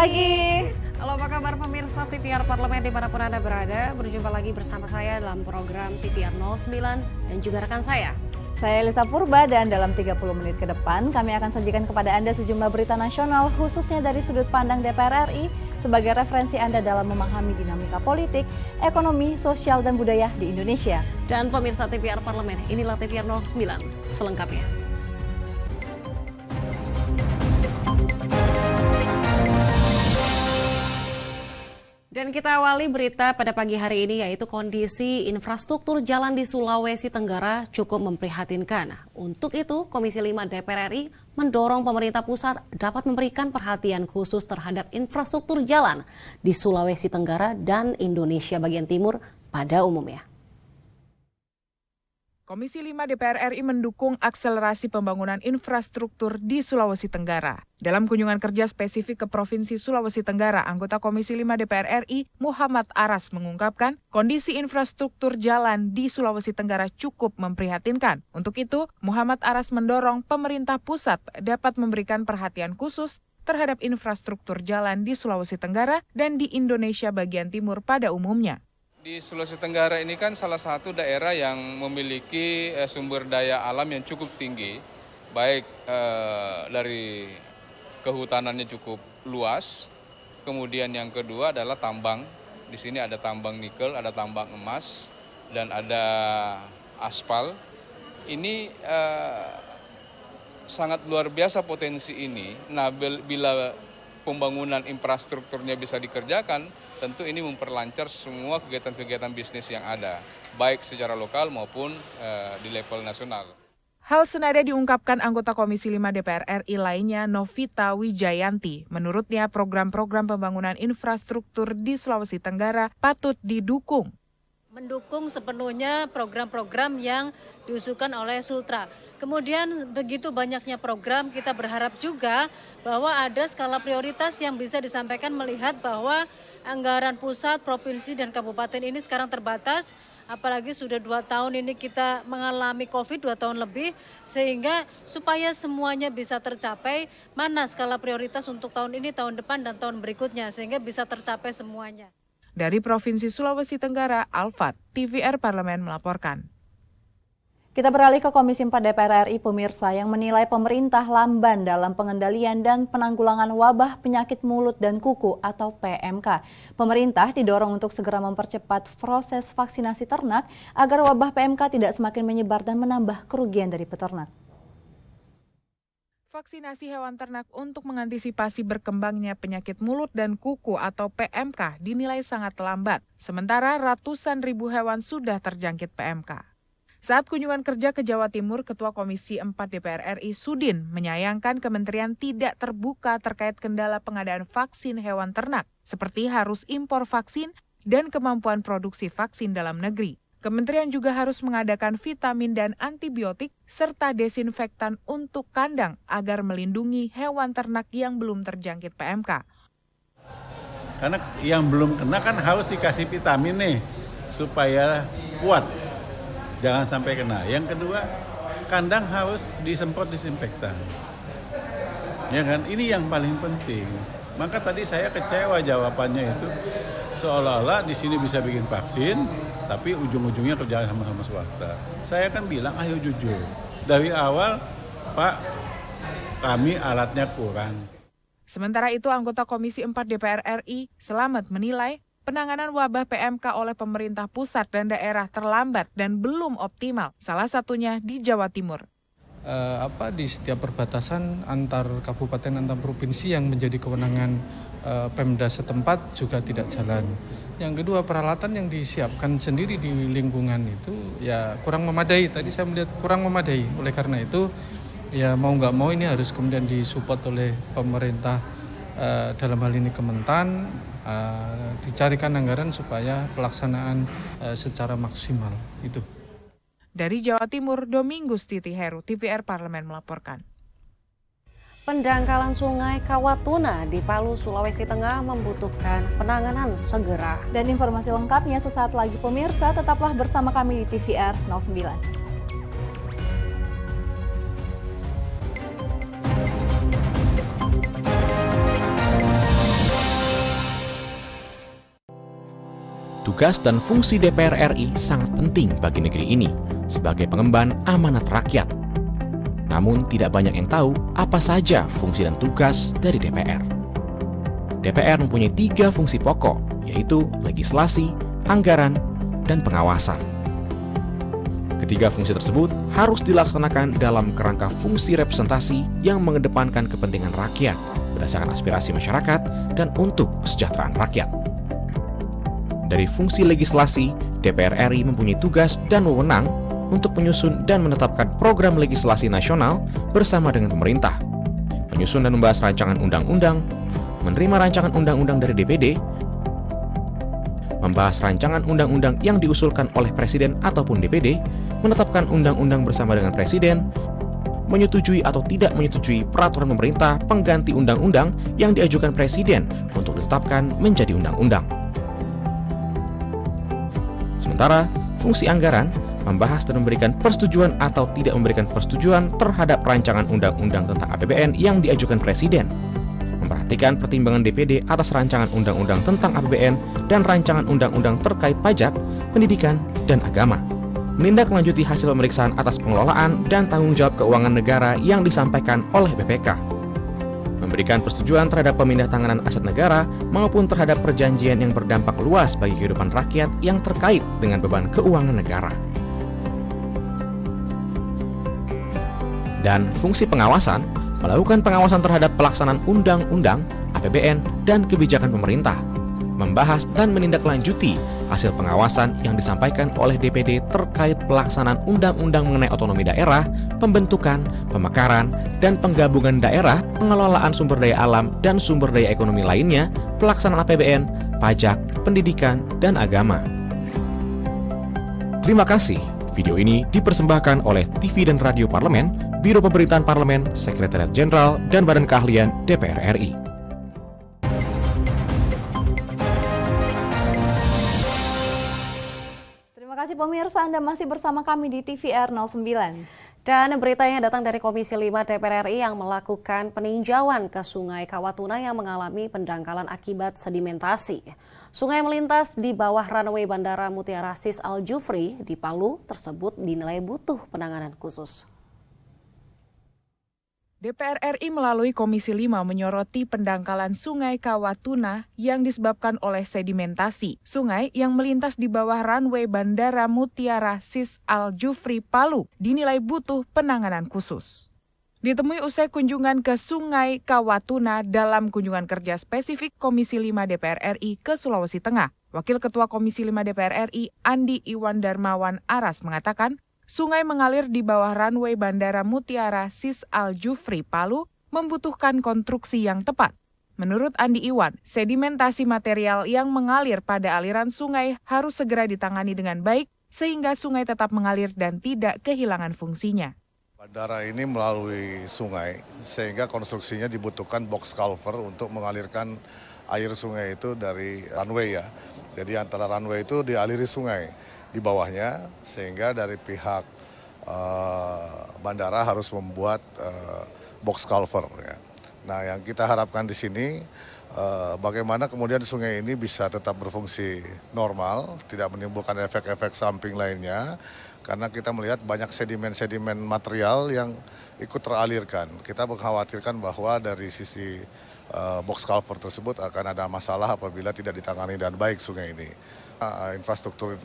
pagi. Halo, apa kabar pemirsa TVR Parlemen dimanapun Anda berada. Berjumpa lagi bersama saya dalam program TVR 09 dan juga rekan saya. Saya Elisa Purba dan dalam 30 menit ke depan kami akan sajikan kepada Anda sejumlah berita nasional khususnya dari sudut pandang DPR RI sebagai referensi Anda dalam memahami dinamika politik, ekonomi, sosial, dan budaya di Indonesia. Dan pemirsa TVR Parlemen, inilah TVR 09 selengkapnya. Dan kita awali berita pada pagi hari ini yaitu kondisi infrastruktur jalan di Sulawesi Tenggara cukup memprihatinkan. Untuk itu, Komisi 5 DPR RI mendorong pemerintah pusat dapat memberikan perhatian khusus terhadap infrastruktur jalan di Sulawesi Tenggara dan Indonesia bagian timur pada umumnya. Komisi 5 DPR RI mendukung akselerasi pembangunan infrastruktur di Sulawesi Tenggara. Dalam kunjungan kerja spesifik ke Provinsi Sulawesi Tenggara, anggota Komisi 5 DPR RI Muhammad Aras mengungkapkan kondisi infrastruktur jalan di Sulawesi Tenggara cukup memprihatinkan. Untuk itu, Muhammad Aras mendorong pemerintah pusat dapat memberikan perhatian khusus terhadap infrastruktur jalan di Sulawesi Tenggara dan di Indonesia bagian timur pada umumnya. Di Sulawesi Tenggara ini kan salah satu daerah yang memiliki sumber daya alam yang cukup tinggi, baik dari kehutanannya cukup luas, kemudian yang kedua adalah tambang. Di sini ada tambang nikel, ada tambang emas, dan ada aspal. Ini sangat luar biasa potensi ini. Nah, bila pembangunan infrastrukturnya bisa dikerjakan, tentu ini memperlancar semua kegiatan-kegiatan bisnis yang ada, baik secara lokal maupun di level nasional. Hal senada diungkapkan anggota Komisi 5 DPR RI lainnya, Novita Wijayanti. Menurutnya, program-program pembangunan infrastruktur di Sulawesi Tenggara patut didukung. Mendukung sepenuhnya program-program yang diusulkan oleh Sultra. Kemudian begitu banyaknya program, kita berharap juga bahwa ada skala prioritas yang bisa disampaikan melihat bahwa anggaran pusat, provinsi, dan kabupaten ini sekarang terbatas. Apalagi sudah 2 tahun ini kita mengalami COVID 2 tahun lebih, sehingga supaya semuanya bisa tercapai, mana skala prioritas untuk tahun ini, tahun depan, dan tahun berikutnya, sehingga bisa tercapai semuanya. Dari Provinsi Sulawesi Tenggara, Alfat, TVR Parlemen melaporkan. Kita beralih ke Komisi 4 DPR RI pemirsa yang menilai pemerintah lamban dalam pengendalian dan penanggulangan wabah penyakit mulut dan kuku atau PMK. Pemerintah didorong untuk segera mempercepat proses vaksinasi ternak agar wabah PMK tidak semakin menyebar dan menambah kerugian dari peternak. Vaksinasi hewan ternak untuk mengantisipasi berkembangnya penyakit mulut dan kuku atau PMK dinilai sangat lambat, sementara ratusan ribu hewan sudah terjangkit PMK. Saat kunjungan kerja ke Jawa Timur, Ketua Komisi 4 DPR RI Sudin menyayangkan kementerian tidak terbuka terkait kendala pengadaan vaksin hewan ternak, seperti harus impor vaksin dan kemampuan produksi vaksin dalam negeri. Kementerian juga harus mengadakan vitamin dan antibiotik serta desinfektan untuk kandang agar melindungi hewan ternak yang belum terjangkit PMK. Karena yang belum kena kan harus dikasih vitamin nih supaya kuat. Jangan sampai kena. Yang kedua, kandang harus disemprot disinfektan. Ya kan? Ini yang paling penting. Maka tadi saya kecewa jawabannya itu seolah-olah di sini bisa bikin vaksin, tapi ujung-ujungnya kerja sama swasta. Saya kan bilang ayo jujur. Dari awal, Pak, kami alatnya kurang. Sementara itu, anggota Komisi 4 DPR RI Selamat menilai penanganan wabah PMK oleh pemerintah pusat dan daerah terlambat dan belum optimal, salah satunya di Jawa Timur. Di setiap perbatasan antar kabupaten antar provinsi yang menjadi kewenangan Pemda setempat juga tidak jalan. Yang kedua, peralatan yang disiapkan sendiri di lingkungan itu ya kurang memadai. Tadi saya melihat kurang memadai. Oleh karena itu ya mau nggak mau ini harus kemudian disupport oleh pemerintah dalam hal ini Kementan. Dicarikan anggaran supaya pelaksanaan secara maksimal itu. Dari Jawa Timur, Domingus Titi Heru, TVR Parlemen melaporkan. Pendangkalan sungai Kawatuna di Palu, Sulawesi Tengah membutuhkan penanganan segera. Dan informasi lengkapnya sesaat lagi pemirsa, tetaplah bersama kami di TVR 09. tugas dan fungsi DPR RI sangat penting bagi negeri ini sebagai pengemban amanat rakyat. Namun tidak banyak yang tahu apa saja fungsi dan tugas dari DPR. DPR mempunyai 3 fungsi pokok, yaitu legislasi, anggaran, dan pengawasan. Ketiga fungsi tersebut harus dilaksanakan dalam kerangka fungsi representasi yang mengedepankan kepentingan rakyat berdasarkan aspirasi masyarakat dan untuk kesejahteraan rakyat. Dari fungsi legislasi, DPR RI mempunyai tugas dan wewenang untuk menyusun dan menetapkan program legislasi nasional bersama dengan pemerintah, menyusun dan membahas rancangan undang-undang, menerima rancangan undang-undang dari DPD, membahas rancangan undang-undang yang diusulkan oleh Presiden ataupun DPD, menetapkan undang-undang bersama dengan Presiden, menyetujui atau tidak menyetujui peraturan pemerintah pengganti undang-undang yang diajukan Presiden untuk ditetapkan menjadi undang-undang. Sementara, fungsi anggaran membahas dan memberikan persetujuan atau tidak memberikan persetujuan terhadap rancangan undang-undang tentang APBN yang diajukan Presiden, memperhatikan pertimbangan DPD atas rancangan undang-undang tentang APBN dan rancangan undang-undang terkait pajak, pendidikan, dan agama, menindaklanjuti hasil pemeriksaan atas pengelolaan dan tanggung jawab keuangan negara yang disampaikan oleh BPK, memberikan persetujuan terhadap pemindahantanganan aset negara maupun terhadap perjanjian yang berdampak luas bagi kehidupan rakyat yang terkait dengan beban keuangan negara. Dan fungsi pengawasan, melakukan pengawasan terhadap pelaksanaan undang-undang, APBN, dan kebijakan pemerintah, membahas dan menindaklanjuti hasil pengawasan yang disampaikan oleh DPD terkait pelaksanaan undang-undang mengenai otonomi daerah, pembentukan, pemekaran, dan penggabungan daerah, pengelolaan sumber daya alam dan sumber daya ekonomi lainnya, pelaksanaan APBN, pajak, pendidikan, dan agama. Terima kasih. Video ini dipersembahkan oleh TV dan Radio Parlemen, Biro Pemerintahan Parlemen, Sekretariat Jenderal, dan Badan Keahlian DPR RI. Terima kasih pemirsa, Anda masih bersama kami di TVR 09. Dan beritanya datang dari Komisi 5 DPR RI yang melakukan peninjauan ke Sungai Kawatuna yang mengalami pendangkalan akibat sedimentasi. Sungai melintas di bawah runway Bandara Mutiara Sis Al Jufri di Palu tersebut dinilai butuh penanganan khusus. DPR RI melalui Komisi 5 menyoroti pendangkalan Sungai Kawatuna yang disebabkan oleh sedimentasi. Sungai yang melintas di bawah runway Bandara Mutiara Sis Al Jufri Palu dinilai butuh penanganan khusus. Ditemui usai kunjungan ke Sungai Kawatuna dalam kunjungan kerja spesifik Komisi 5 DPR RI ke Sulawesi Tengah, Wakil Ketua Komisi 5 DPR RI Andi Iwan Darmawan Aras mengatakan, sungai mengalir di bawah runway Bandara Mutiara Sis Al Jufri Palu membutuhkan konstruksi yang tepat. Menurut Andi Iwan, sedimentasi material yang mengalir pada aliran sungai harus segera ditangani dengan baik sehingga sungai tetap mengalir dan tidak kehilangan fungsinya. Bandara ini melalui sungai sehingga konstruksinya dibutuhkan box culvert untuk mengalirkan air sungai itu dari runway ya. Jadi antara runway itu dialiri sungai di bawahnya sehingga dari pihak bandara harus membuat box culvert ya. Nah, yang kita harapkan di sini bagaimana kemudian sungai ini bisa tetap berfungsi normal, tidak menimbulkan efek-efek samping lainnya karena kita melihat banyak sedimen-sedimen material yang ikut teralirkan. Kita mengkhawatirkan bahwa dari sisi box culvert tersebut akan ada masalah apabila tidak ditangani dengan baik sungai ini. Infrastruktur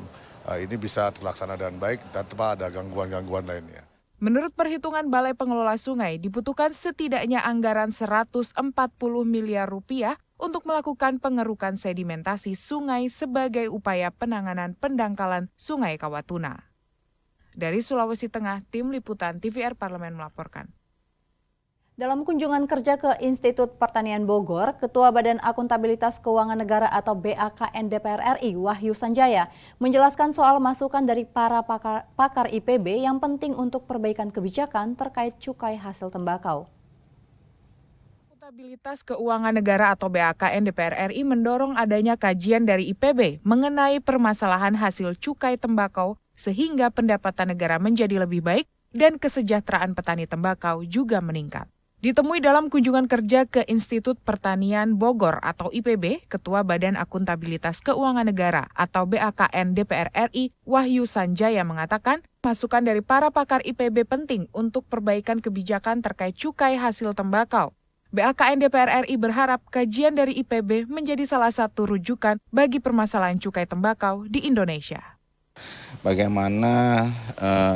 ini bisa terlaksana dengan baik dan tanpa ada gangguan-gangguan lainnya. Menurut perhitungan Balai Pengelola Sungai, dibutuhkan setidaknya anggaran 140 miliar rupiah untuk melakukan pengerukan sedimentasi sungai sebagai upaya penanganan pendangkalan Sungai Kawatuna. Dari Sulawesi Tengah, Tim Liputan TVR Parlemen melaporkan. Dalam kunjungan kerja ke Institut Pertanian Bogor, Ketua Badan Akuntabilitas Keuangan Negara atau BAKN DPR RI, Wahyu Sanjaya, menjelaskan soal masukan dari para pakar IPB yang penting untuk perbaikan kebijakan terkait cukai hasil tembakau. Akuntabilitas Keuangan Negara atau BAKN DPR RI mendorong adanya kajian dari IPB mengenai permasalahan hasil cukai tembakau sehingga pendapatan negara menjadi lebih baik dan kesejahteraan petani tembakau juga meningkat. Ditemui dalam kunjungan kerja ke Institut Pertanian Bogor atau IPB, Ketua Badan Akuntabilitas Keuangan Negara atau BAKN DPR RI, Wahyu Sanjaya mengatakan, masukan dari para pakar IPB penting untuk perbaikan kebijakan terkait cukai hasil tembakau. BAKN DPR RI berharap kajian dari IPB menjadi salah satu rujukan bagi permasalahan cukai tembakau di Indonesia. Bagaimana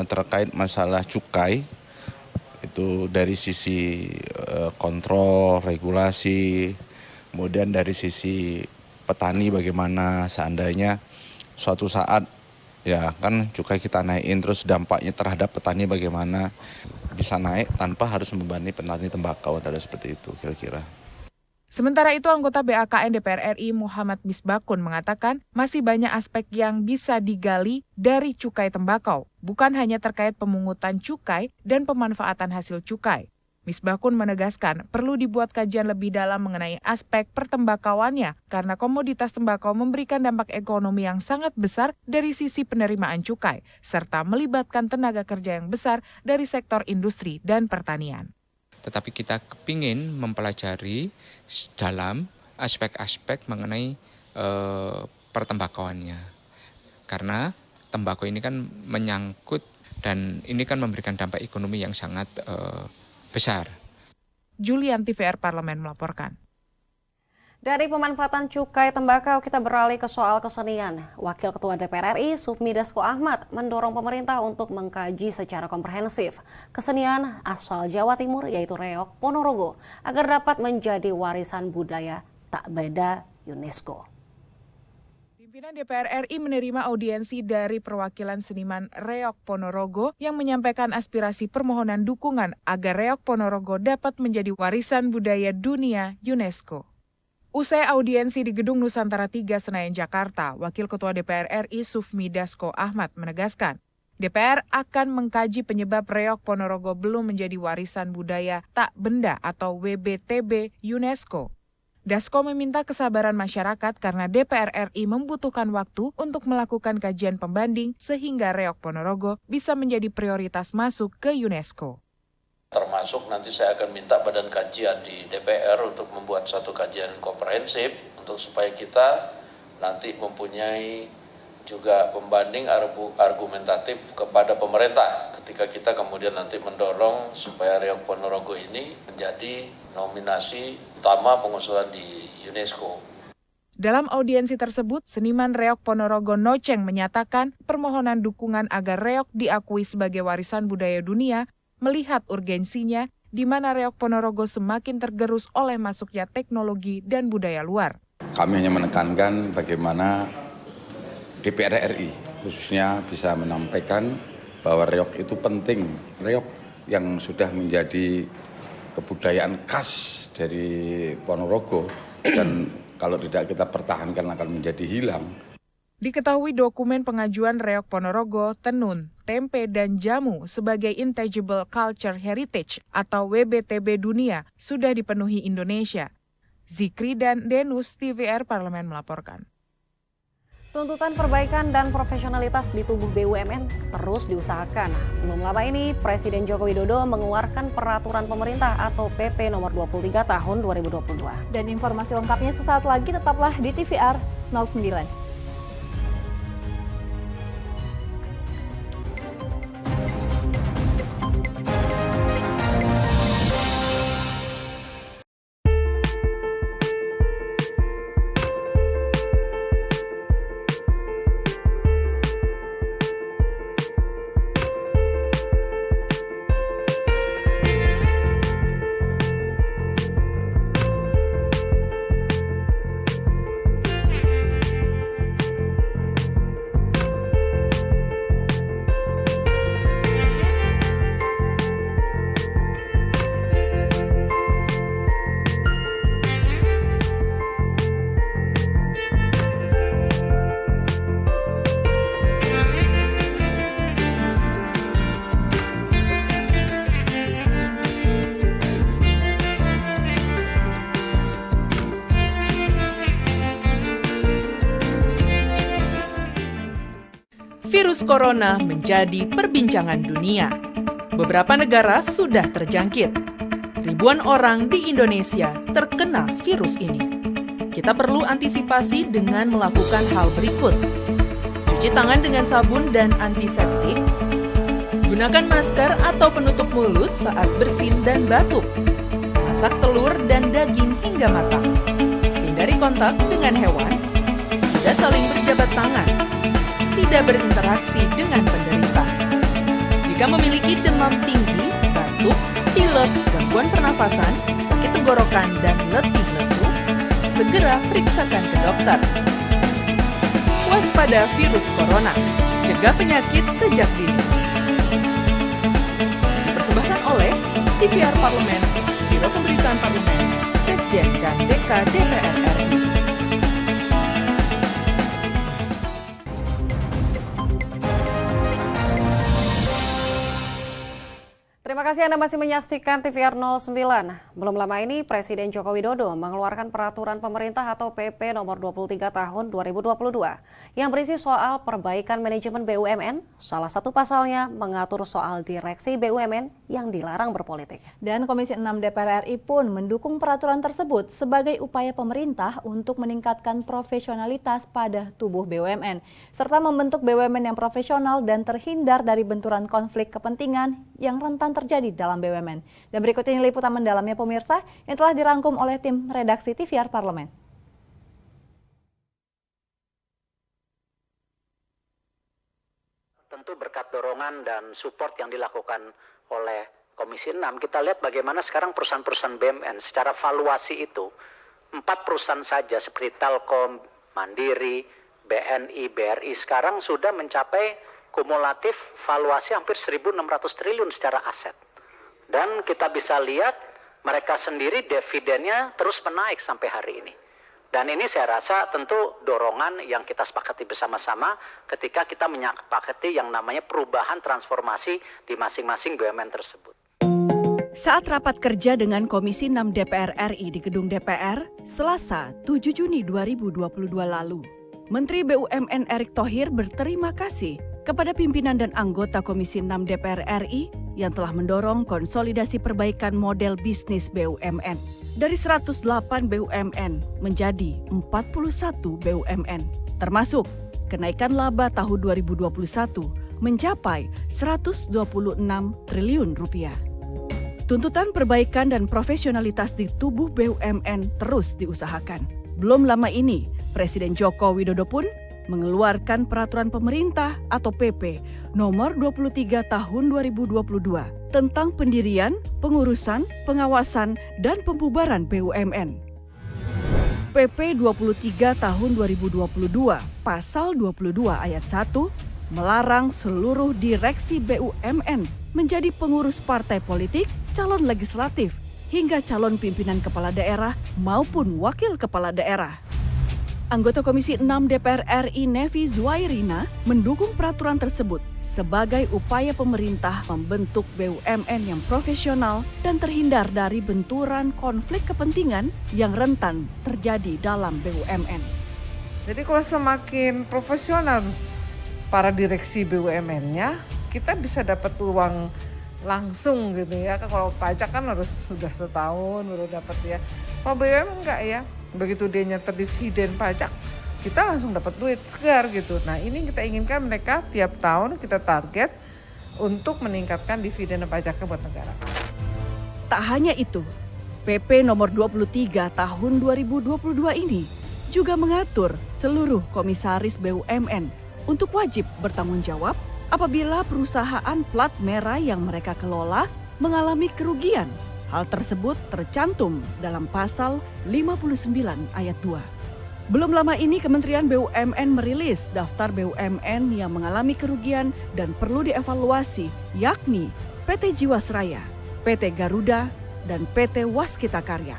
terkait masalah cukai, itu dari sisi kontrol, regulasi, kemudian dari sisi petani bagaimana seandainya suatu saat ya kan cukai kita naikin terus dampaknya terhadap petani bagaimana bisa naik tanpa harus membebani petani tembakau, adalah seperti itu kira-kira. Sementara itu, anggota BAKN DPR RI Muhammad Misbakun mengatakan masih banyak aspek yang bisa digali dari cukai tembakau, bukan hanya terkait pemungutan cukai dan pemanfaatan hasil cukai. Misbakun menegaskan perlu dibuat kajian lebih dalam mengenai aspek pertembakauannya karena komoditas tembakau memberikan dampak ekonomi yang sangat besar dari sisi penerimaan cukai, serta melibatkan tenaga kerja yang besar dari sektor industri dan pertanian. Tetapi kita kepingin mempelajari dalam aspek-aspek mengenai pertembakauannya. Karena tembakau ini kan menyangkut dan ini kan memberikan dampak ekonomi yang sangat besar. Julian TVR Parlemen melaporkan. Dari pemanfaatan cukai tembakau, kita beralih ke soal kesenian. Wakil Ketua DPR RI, Sufmi Dasko Ahmad, mendorong pemerintah untuk mengkaji secara komprehensif kesenian asal Jawa Timur, yaitu Reog Ponorogo, agar dapat menjadi warisan budaya tak beda UNESCO. Pimpinan DPR RI menerima audiensi dari perwakilan seniman Reog Ponorogo yang menyampaikan aspirasi permohonan dukungan agar Reog Ponorogo dapat menjadi warisan budaya dunia UNESCO. Usai audiensi di Gedung Nusantara 3 Senayan, Jakarta, Wakil Ketua DPR RI Sufmi Dasko Ahmad menegaskan, DPR akan mengkaji penyebab Reog Ponorogo belum menjadi warisan budaya tak benda atau WBTB UNESCO. Dasko meminta kesabaran masyarakat karena DPR RI membutuhkan waktu untuk melakukan kajian pembanding sehingga Reog Ponorogo bisa menjadi prioritas masuk ke UNESCO. Termasuk nanti saya akan minta badan kajian di DPR untuk membuat satu kajian komprehensif untuk supaya kita nanti mempunyai juga pembanding argumentatif kepada pemerintah ketika kita kemudian nanti mendorong supaya Reog Ponorogo ini menjadi nominasi utama pengusulan di UNESCO. Dalam audiensi tersebut, seniman Reog Ponorogo Noceng menyatakan permohonan dukungan agar Reog diakui sebagai warisan budaya dunia melihat urgensinya di mana Reog Ponorogo semakin tergerus oleh masuknya teknologi dan budaya luar. Kami hanya menekankan bagaimana DPR RI khususnya bisa menyampaikan bahwa Reog itu penting. Reog yang sudah menjadi kebudayaan khas dari Ponorogo dan kalau tidak kita pertahankan akan menjadi hilang. Diketahui dokumen pengajuan Reog Ponorogo, tenun, tempe, dan jamu sebagai Intangible Culture Heritage atau WBTB dunia sudah dipenuhi Indonesia. Zikri dan Denus TVR Parlemen melaporkan. Tuntutan perbaikan dan profesionalitas di tubuh BUMN terus diusahakan. Belum lama ini, Presiden Joko Widodo mengeluarkan peraturan pemerintah atau PP nomor 23 tahun 2022. Dan informasi lengkapnya sesaat lagi, tetaplah di TVR 09. Virus corona menjadi perbincangan dunia. Beberapa negara sudah terjangkit. Ribuan orang di Indonesia terkena virus ini. Kita perlu antisipasi dengan melakukan hal berikut. Cuci tangan dengan sabun dan antiseptik. Gunakan masker atau penutup mulut saat bersin dan batuk. Masak telur dan daging hingga matang. Hindari kontak dengan hewan. Tidak saling berjabat tangan. Tidak berinteraksi dengan penderita. Jika memiliki demam tinggi, batuk, pilek, gangguan pernafasan, sakit tenggorokan, dan letih lesu, segera periksakan ke dokter. Waspada virus corona, cegah penyakit sejak dini. Dipersembahkan oleh TVR Parlemen, Biro Pemberitaan Parlemen, Sekjen dan DK DPR RI. Terima kasih Anda masih menyaksikan TVR 09. Belum lama ini Presiden Joko Widodo mengeluarkan peraturan pemerintah atau PP nomor 23 tahun 2022 yang berisi soal perbaikan manajemen BUMN. Salah satu pasalnya mengatur soal direksi BUMN yang dilarang berpolitik. Dan Komisi 6 DPR RI pun mendukung peraturan tersebut sebagai upaya pemerintah untuk meningkatkan profesionalitas pada tubuh BUMN serta membentuk BUMN yang profesional dan terhindar dari benturan konflik kepentingan yang rentan terjadi dalam BUMN. Dan berikut ini liputan mendalamnya pemirsa yang telah dirangkum oleh tim redaksi TVR Parlemen. Tentu berkat dorongan dan support yang dilakukan oleh Komisi 6, kita lihat bagaimana sekarang perusahaan-perusahaan BUMN secara valuasi itu 4 perusahaan saja seperti Telkom, Mandiri, BNI, BRI sekarang sudah mencapai kumulatif valuasi hampir 1.600 triliun secara aset. Dan kita bisa lihat mereka sendiri dividennya terus menaik sampai hari ini. Dan ini saya rasa tentu dorongan yang kita sepakati bersama-sama ketika kita menyepakati yang namanya perubahan transformasi di masing-masing BUMN tersebut. Saat rapat kerja dengan Komisi 6 DPR RI di Gedung DPR, Selasa 7 Juni 2022 lalu, Menteri BUMN Erick Thohir berterima kasih kepada pimpinan dan anggota Komisi 6 DPR RI yang telah mendorong konsolidasi perbaikan model bisnis BUMN dari 108 BUMN menjadi 41 BUMN, termasuk kenaikan laba tahun 2021 mencapai 126 triliun rupiah. Tuntutan perbaikan dan profesionalitas di tubuh BUMN terus diusahakan. Belum lama ini, Presiden Joko Widodo pun mengeluarkan peraturan pemerintah atau PP nomor 23 tahun 2022 tentang pendirian, pengurusan, pengawasan, dan pembubaran BUMN. PP 23 tahun 2022 pasal 22 ayat 1 melarang seluruh direksi BUMN menjadi pengurus partai politik, calon legislatif, hingga calon pimpinan kepala daerah maupun wakil kepala daerah. Anggota Komisi 6 DPR RI Nevi Zuairina mendukung peraturan tersebut sebagai upaya pemerintah membentuk BUMN yang profesional dan terhindar dari benturan konflik kepentingan yang rentan terjadi dalam BUMN. Jadi kalau semakin profesional para direksi BUMN-nya, kita bisa dapat uang langsung gitu ya. Kalau pajak kan harus sudah setahun baru dapat ya. Kalau BUMN enggak ya. Begitu dia nyetor dividen pajak, kita langsung dapat duit segar gitu. Nah ini kita inginkan mereka tiap tahun kita target untuk meningkatkan dividen dan pajaknya buat negara. Tak hanya itu, PP nomor 23 tahun 2022 ini juga mengatur seluruh komisaris BUMN untuk wajib bertanggung jawab apabila perusahaan plat merah yang mereka kelola mengalami kerugian. Hal tersebut tercantum dalam pasal 59 ayat 2. Belum lama ini Kementerian BUMN merilis daftar BUMN yang mengalami kerugian dan perlu dievaluasi, yakni PT Jiwasraya, PT Garuda, dan PT Waskita Karya.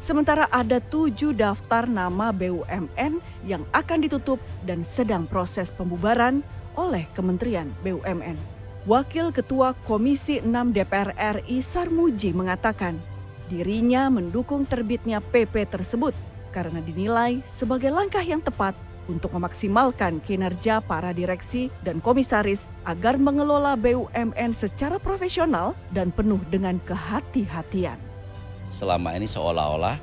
Sementara ada 7 daftar nama BUMN yang akan ditutup dan sedang proses pembubaran oleh Kementerian BUMN. Wakil Ketua Komisi 6 DPR RI Sarmuji mengatakan dirinya mendukung terbitnya PP tersebut karena dinilai sebagai langkah yang tepat untuk memaksimalkan kinerja para direksi dan komisaris agar mengelola BUMN secara profesional dan penuh dengan kehati-hatian. Selama ini seolah-olah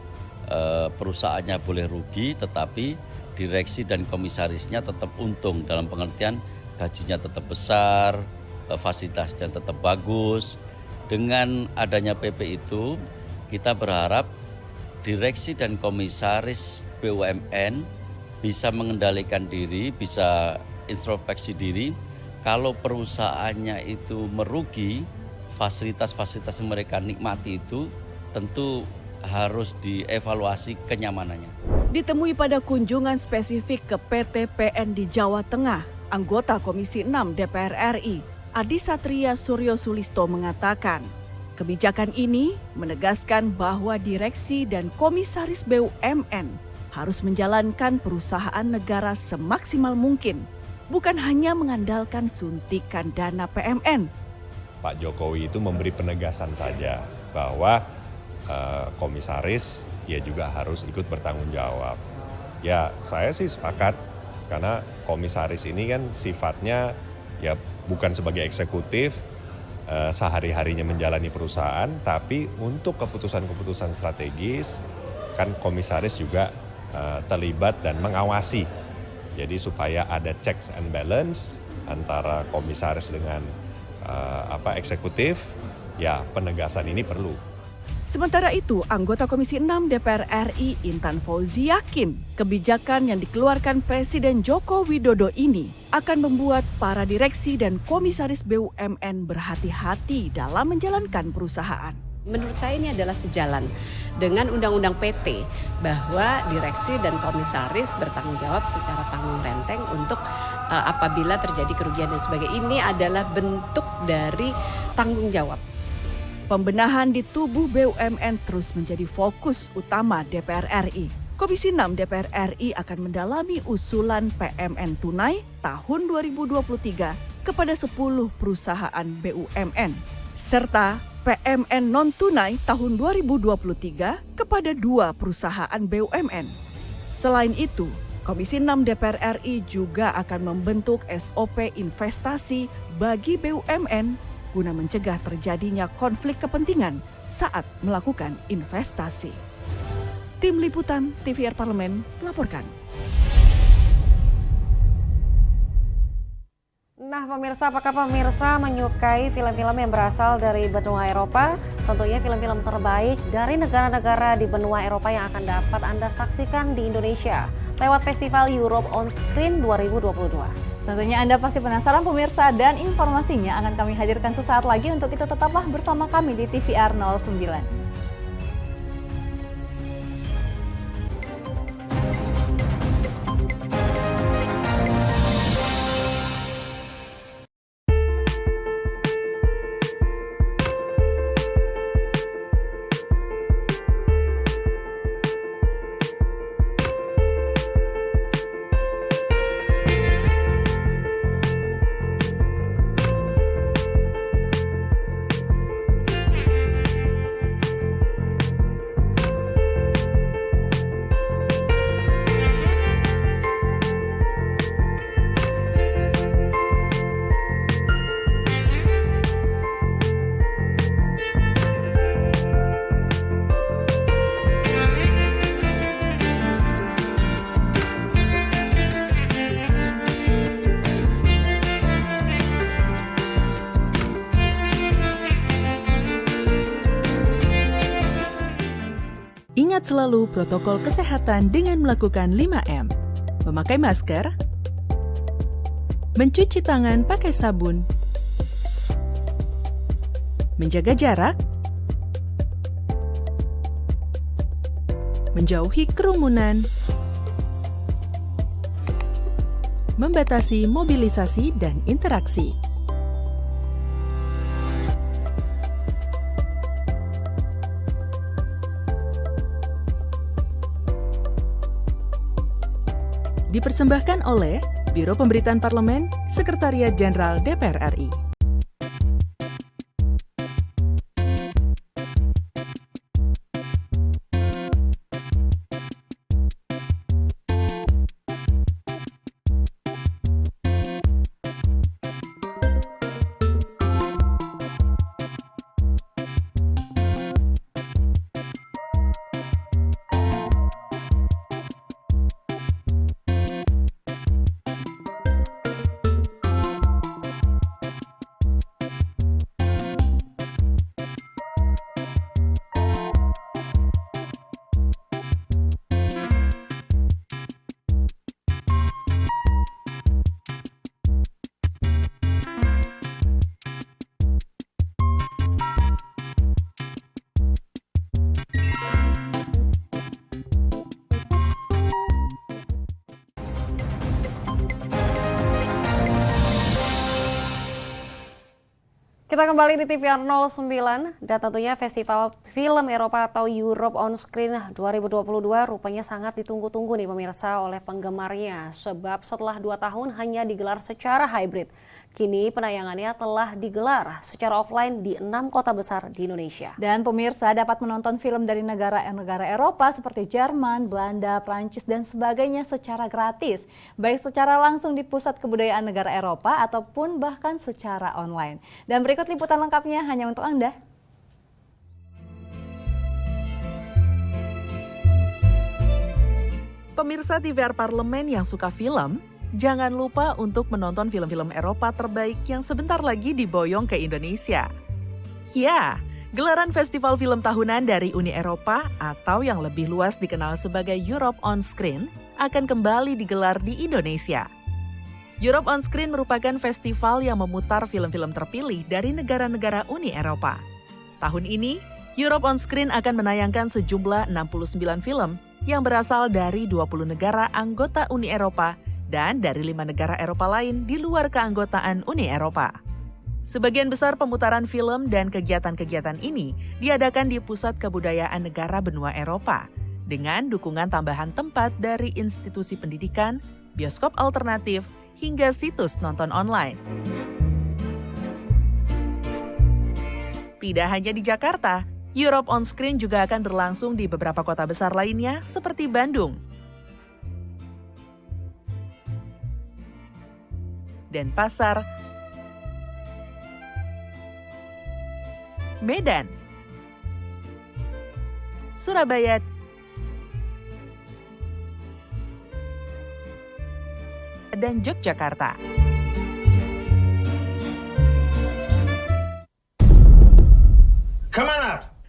perusahaannya boleh rugi, tetapi direksi dan komisarisnya tetap untung, dalam pengertian gajinya tetap besar, fasilitasnya tetap bagus. Dengan adanya PP itu, kita berharap direksi dan komisaris BUMN bisa mengendalikan diri, bisa introspeksi diri. Kalau perusahaannya itu merugi, fasilitas-fasilitas yang mereka nikmati itu tentu harus dievaluasi kenyamanannya. Ditemui pada kunjungan spesifik ke PT PN di Jawa Tengah, anggota Komisi 6 DPR RI, Adi Satria Suryo Sulisto mengatakan, kebijakan ini menegaskan bahwa direksi dan komisaris BUMN harus menjalankan perusahaan negara semaksimal mungkin, bukan hanya mengandalkan suntikan dana PMN. Pak Jokowi itu memberi penegasan saja bahwa komisaris ya juga harus ikut bertanggung jawab. Ya saya sih sepakat, karena komisaris ini kan sifatnya ya bukan sebagai eksekutif, sehari-harinya menjalani perusahaan, tapi untuk keputusan-keputusan strategis kan komisaris juga terlibat dan mengawasi. Jadi supaya ada checks and balance antara komisaris dengan eksekutif, ya penegasan ini perlu. Sementara itu, anggota Komisi 6 DPR RI Intan Fauzi yakin kebijakan yang dikeluarkan Presiden Joko Widodo ini akan membuat para direksi dan komisaris BUMN berhati-hati dalam menjalankan perusahaan. Menurut saya ini adalah sejalan dengan Undang-Undang PT bahwa direksi dan komisaris bertanggung jawab secara tanggung renteng untuk apabila terjadi kerugian dan sebagainya. Ini adalah bentuk dari tanggung jawab. Pembenahan di tubuh BUMN terus menjadi fokus utama DPR RI. Komisi 6 DPR RI akan mendalami usulan PMN tunai tahun 2023 kepada 10 perusahaan BUMN, serta PMN non-tunai tahun 2023 kepada 2 perusahaan BUMN. Selain itu, Komisi 6 DPR RI juga akan membentuk SOP investasi bagi BUMN guna mencegah terjadinya konflik kepentingan saat melakukan investasi. Tim Liputan TVR Parlemen melaporkan. Nah pemirsa, apakah pemirsa menyukai film-film yang berasal dari benua Eropa? Tentunya film-film terbaik dari negara-negara di benua Eropa yang akan dapat Anda saksikan di Indonesia lewat Festival Europe On Screen 2022. Tentunya Anda pasti penasaran pemirsa, dan informasinya akan kami hadirkan sesaat lagi. Untuk itu tetaplah bersama kami di TVR 09. Ingat selalu protokol kesehatan dengan melakukan 5M. Memakai masker, mencuci tangan pakai sabun, menjaga jarak, menjauhi kerumunan, membatasi mobilisasi dan interaksi. Dipersembahkan oleh Biro Pemberitaan Parlemen, Sekretariat Jenderal DPR RI. Kita kembali di TVR 09 dan tentunya Festival Film Eropa atau Europe on Screen 2022 rupanya sangat ditunggu-tunggu nih pemirsa oleh penggemarnya. Sebab setelah 2 tahun hanya digelar secara hybrid. Kini penayangannya telah digelar secara offline di 6 kota besar di Indonesia. Dan pemirsa dapat menonton film dari negara-negara Eropa seperti Jerman, Belanda, Prancis, dan sebagainya secara gratis. Baik secara langsung di pusat kebudayaan negara Eropa ataupun bahkan secara online. Dan berikut liputan lengkapnya hanya untuk Anda. Pemirsa TVR Parlemen yang suka film, jangan lupa untuk menonton film-film Eropa terbaik yang sebentar lagi diboyong ke Indonesia. Ya, gelaran festival film tahunan dari Uni Eropa atau yang lebih luas dikenal sebagai Europe on Screen akan kembali digelar di Indonesia. Europe on Screen merupakan festival yang memutar film-film terpilih dari negara-negara Uni Eropa. Tahun ini, Europe on Screen akan menayangkan sejumlah 69 film yang berasal dari 20 negara anggota Uni Eropa dan dari 5 negara Eropa lain di luar keanggotaan Uni Eropa. Sebagian besar pemutaran film dan kegiatan-kegiatan ini diadakan di pusat kebudayaan negara benua Eropa dengan dukungan tambahan tempat dari institusi pendidikan, bioskop alternatif, hingga situs nonton online. Tidak hanya di Jakarta, Europe on Screen juga akan berlangsung di beberapa kota besar lainnya seperti Bandung, Denpasar, Medan, Surabaya, dan Yogyakarta.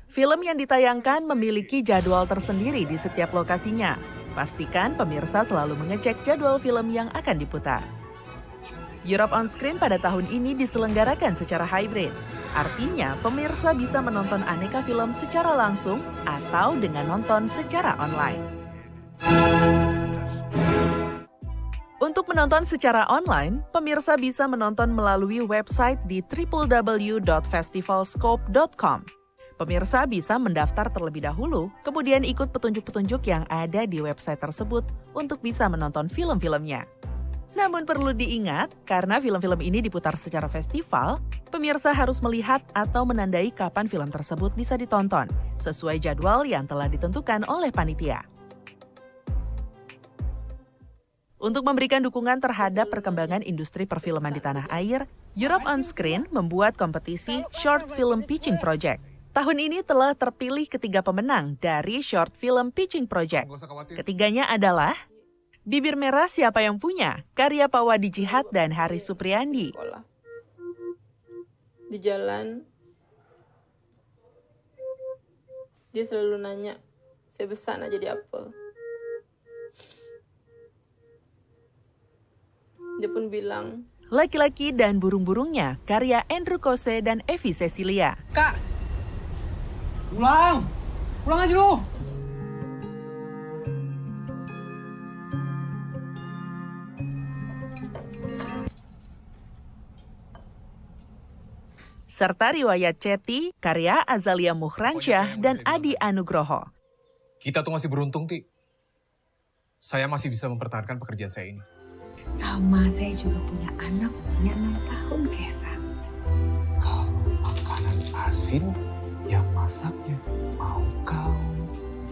Film yang ditayangkan memiliki jadwal tersendiri di setiap lokasinya. Pastikan pemirsa selalu mengecek jadwal film yang akan diputar. Europe on Screen pada tahun ini diselenggarakan secara hybrid. Artinya, pemirsa bisa menonton aneka film secara langsung atau dengan nonton secara online. Untuk menonton secara online, pemirsa bisa menonton melalui website di www.festivalscope.com. Pemirsa bisa mendaftar terlebih dahulu, kemudian ikut petunjuk-petunjuk yang ada di website tersebut untuk bisa menonton film-filmnya. Namun perlu diingat, karena film-film ini diputar secara festival, pemirsa harus melihat atau menandai kapan film tersebut bisa ditonton, sesuai jadwal yang telah ditentukan oleh panitia. Untuk memberikan dukungan terhadap perkembangan industri perfilman di tanah air, Europe on Screen membuat kompetisi Short Film Pitching Project. Tahun ini telah terpilih ketiga pemenang dari Short Film Pitching Project. Ketiganya adalah Bibir Merah Siapa Yang Punya, karya Pak Wadi Jihad dan Haris Supriyandi. Di jalan, dia selalu nanya, saya besar nak jadi apa? Dia pun bilang, Laki-Laki dan Burung-Burungnya, karya Andrew Kose dan Evi Cecilia. Kak, pulang aja lu. Serta Riwayat Ceti, karya Azalia Muhransyah dan Adi Anugroho. Kita tuh masih beruntung, Ti. Saya masih bisa mempertahankan pekerjaan saya ini. Sama, saya juga punya anak umurnya 6 tahun, Kesan. Kalau makanan asin, yang masaknya mau kau.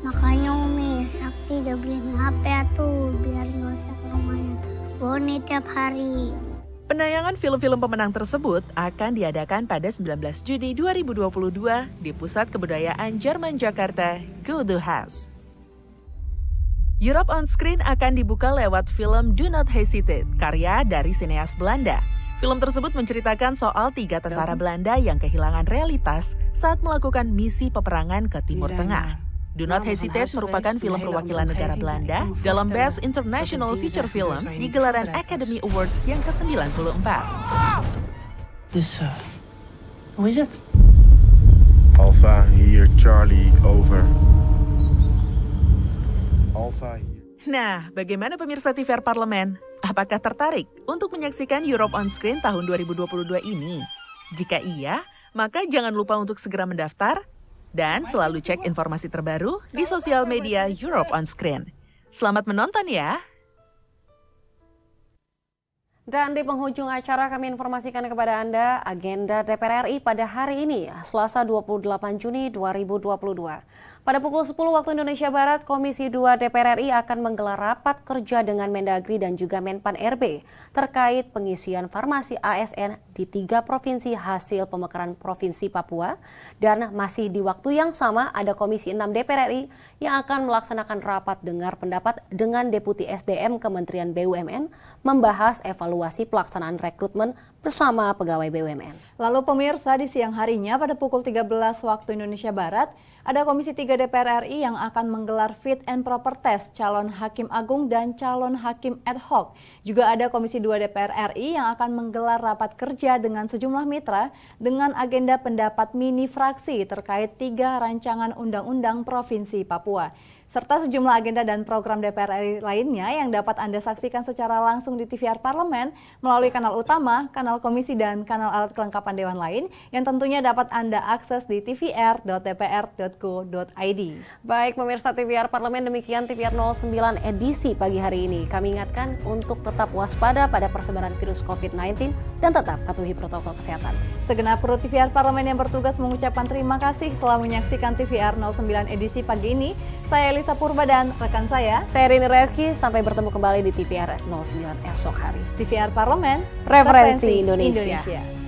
Makanya Umi, Sakti udah beliin HP tuh, biar nggak usah ke rumahnya Boni tiap hari. Penayangan film-film pemenang tersebut akan diadakan pada 19 Juni 2022 di Pusat Kebudayaan Jerman Jakarta, Goethehaus. Europe on Screen akan dibuka lewat film Do Not Hesitate, karya dari sineas Belanda. Film tersebut menceritakan soal 3 tentara Belanda yang kehilangan realitas saat melakukan misi peperangan ke Timur Tengah. Do Not Hesitate merupakan film perwakilan negara Belanda dalam Best International Feature Film di gelaran Academy Awards yang ke-94. Dus, hoe is het? Alpha hier, Charlie, over. Alpha hier. Nah, bagaimana pemirsa TVR Parlemen? Apakah tertarik untuk menyaksikan Europe on Screen tahun 2022 ini? Jika iya, maka jangan lupa untuk segera mendaftar dan selalu cek informasi terbaru di sosial media Europe on Screen. Selamat menonton ya! Dan di penghujung acara kami informasikan kepada Anda agenda DPR RI pada hari ini, Selasa 28 Juni 2022. Pada pukul 10 waktu Indonesia Barat, Komisi 2 DPR RI akan menggelar rapat kerja dengan Mendagri dan juga Menpan RB terkait pengisian farmasi ASN di 3 provinsi hasil pemekaran Provinsi Papua. Dan masih di waktu yang sama ada Komisi 6 DPR RI yang akan melaksanakan rapat dengar pendapat dengan Deputi SDM Kementerian BUMN membahas evaluasi pelaksanaan rekrutmen bersama pegawai BUMN. Lalu pemirsa, di siang harinya pada pukul 13 waktu Indonesia Barat, ada Komisi 3 DPR RI yang akan menggelar fit and proper test calon hakim agung dan calon hakim ad hoc. Juga ada Komisi 2 DPR RI yang akan menggelar rapat kerja dengan sejumlah mitra dengan agenda pendapat mini fraksi terkait 3 rancangan undang-undang Provinsi Papua. Serta sejumlah agenda dan program DPR RI lainnya yang dapat Anda saksikan secara langsung di TVR Parlemen melalui kanal utama, kanal komisi, dan kanal alat kelengkapan Dewan lain yang tentunya dapat Anda akses di tvr.dpr.go.id. Baik pemirsa TVR Parlemen, demikian TVR 09 edisi pagi hari ini. Kami ingatkan untuk tetap waspada pada persebaran virus COVID-19 dan tetap patuhi protokol kesehatan. Segenap kru TVR Parlemen yang bertugas mengucapkan terima kasih telah menyaksikan TVR 09 edisi pagi ini. Saya Elisa Purba dan rekan saya Rini Reski. Sampai bertemu kembali di TVR 09 esok hari. TVR Parlemen, Referensi Indonesia.